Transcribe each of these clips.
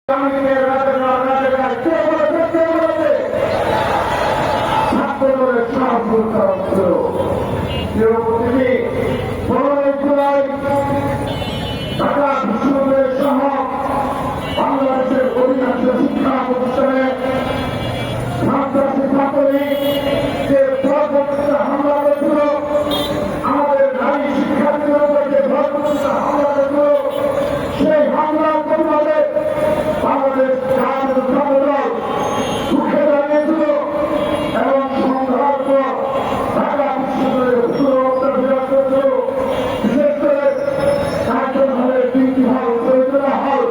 ঢাকা বিশ্ববিদ্যালয় সহ বাংলাদেশের অধিকাংশ শিক্ষা প্রতিষ্ঠানে সন্ত্রাসী ছাত্রলীগ যে পরবর্তীতে হামলা করেছিল, আমাদের নারী শিক্ষার্থীদের উপর যে পরবর্তীতে হামলা করেছিল, সেই হামলার প্রতিবাদে বাংলাদেশ জাতীয় দল রুখে দাঁড়িয়েছিল এবং সংঘাত ঢাকা বিশ্ববিদ্যালয়ের সুরক্ষা বিরাজ করেছিল। বিশেষ করে কার্জন হলের 3টি হল, চৈতন্য হল,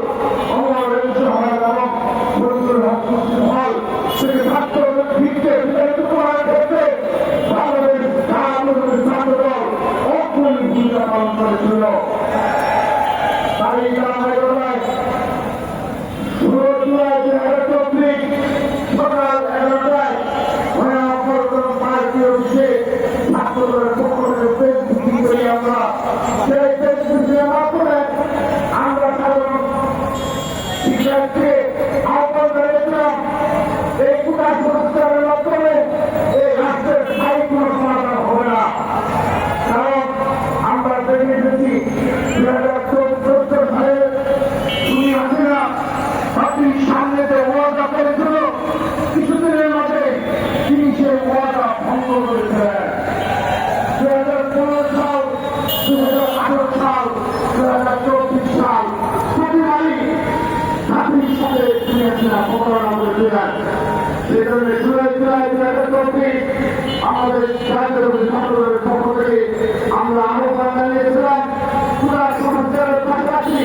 অমর রেঞ্জ হল এবং ফজলুল হক মুসলিম হল থেকে ছাত্রদের ভিড়কে বিতাড়িত করার ক্ষেত্রে বাংলাদেশ জাতীয় ছাত্র দল অগ্রণী ভূমিকা পালন করেছিল। তাই ধারাবাহিকতায় 16 জুলাই 2024 সকাল 11টায় ভয়াবহ পার্টি অফিসে ছাত্রদের পক্ষ থেকে প্রেস মিটিং করি আমরা। সেই প্রেস মিটিংয়ের মাধ্যমে আমরা সাধারণ শিক্ষার্থীকে আহ্বান জানিয়েছিলাম, এই কোটা সংস্কারের মাধ্যমে এই রাষ্ট্রের স্থায়ী কোনো সমাধান হবে না। কারণ আমরা দেখে এসেছি 2014 সালে তুমি হাসিনা পার্টির সামনে যে ওয়াদা করেছিল, কিছুদিনের মাঝে তিনি সেই ওয়াদা ভঙ্গ করেছিলেন। 2015 সাল, 2018 সাল, 2024 সাল প্রতিবারই জাতির সাথে তিনি হাসিনা প্রতারণা করেছিলেন। সেই জন্য 16 জুলাই 2024 আমাদের জাতীয় ছাত্রদের পক্ষ থেকে আমরা আহ্বান জানিয়েছিলাম, পুরা সংস্কারের পাশাপাশি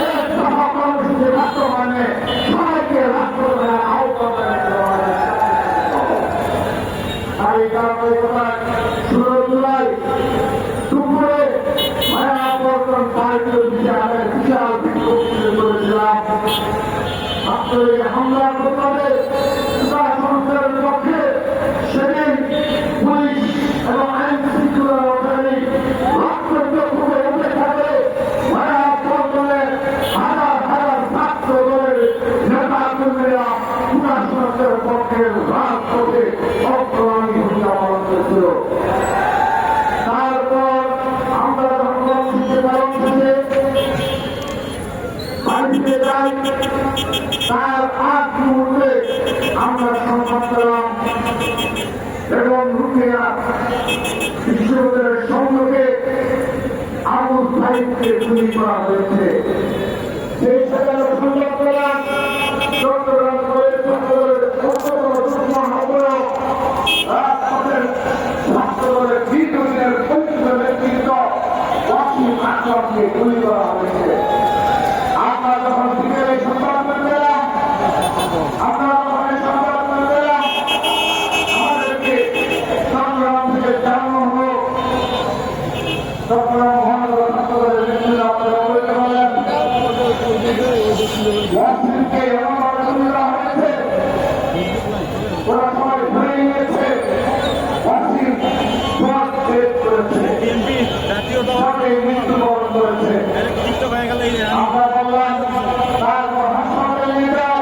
এক দফা কর্মসূচি বাস্তবায়নে সবাইকে রাষ্ট্রপতি আহ্বান জানিয়েছিলাম। তাই ধারাবাহিকতায় 16 জুলাই দুপুরে মায়াবর্তন পার্টির বিশাল বিক্ষোভ করেছিলাম। ছাত্রলীগ হামলার প্রতিবাদে সংস্কারের পক্ষে সেদিন পুলিশ এবং আইন শৃঙ্খলা রক্ষাকারী রক্তচক্ষুকে উঠে থাকে মায়াবর্তনের হাজার হাজার ছাত্র দলের নেতা কর্মীরা পুরা সংস্কারের পক্ষে রাজপথে অগ্রণী ভূমিকা পালন করেছিল। তারপর আমরা যখন কর্মসূচি পালন শেষে বাড়িতে যাই, তার আগ মুহূর্তে আমরা সংবাদ পেলাম এবং রুকিয়া বিশ্ববিদ্যালয়ের সম্মুখে আবু সাইদকে গুলি করা হয়েছে। সেই সেখানে সংবাদ পেলাম চট্টগ্রাম কলেজ ছাত্রদলের রাজপথের ছাত্রদলের দীর্ঘদিনের পরিচিত নেতৃত্ব ওয়াসিম আকরামকে গুলি করা হয়েছে। আমরা যখন বিকেলে সংবাদ পেলাম, আমরা যখন এই সংবাদ পেলাম, আমাদেরকে চট্টগ্রাম থেকে জানানো হলো চট্টগ্রাম মহানগর ছাত্রদলের নেতৃত্ব আপনারা বলতে পারেন ওয়াসিমকে এমনভাবে গুলি করা হয়েছে, ওরা সবাই ধরে নিয়েছে। ওয়াসিম শট ডেথ করেছে, শটে মৃত্যুবরণ করেছে। আমরা বললাম তারপর হাসপাতালে নিয়ে যাও,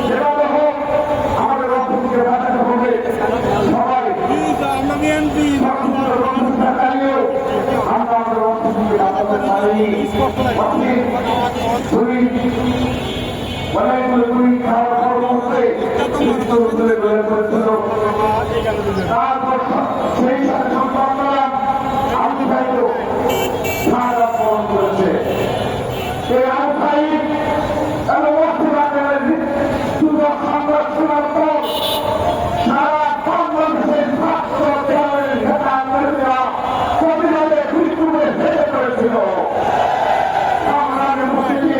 যেভাবে হোক আমাদের রক্তকে বাঁচাতে হবে। সবাই চালিয়েও আমরা আমাদের রক্তকে বাঁচাতে পারিনি। অনেকগুলো গুলি খাওয়ার পরবর্তী মৃত্যু তুলে বের করেছিল। তারপর সেই সাথে সংবাদ পেলাম আবু সাইদও শাহাদাত বরণ করেছে। সেই আবু সাইদ এবং ওয়াসিম আকরামের মৃত্যুর সংবাদ শোনার পর সারা বাংলাদেশের ছাত্র দলের নেতা কর্মীরা প্রতিবাদে বিক্ষোভে ভেঙে পড়েছিল। সংগ্রামে বসেছে।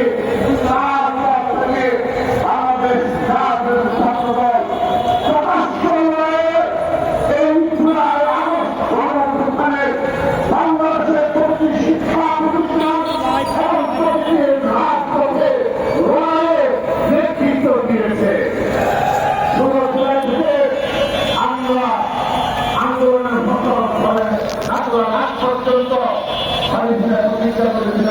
তারপর থেকে বাংলাদেশ জাতীয় ছাত্র দল প্রকাশ্যভাবে এই জুলাই আগস্ট গণঅভ্যুত্থানে বাংলাদেশের প্রতি শিক্ষা প্রতিষ্ঠান এবং প্রতি রাজপথে লড়াইয়ে নেতৃত্ব দিয়েছে। 16 জুলাই থেকে আমরা আন্দোলনের আগ পর্যন্ত প্রতিষ্ঠা করেছি।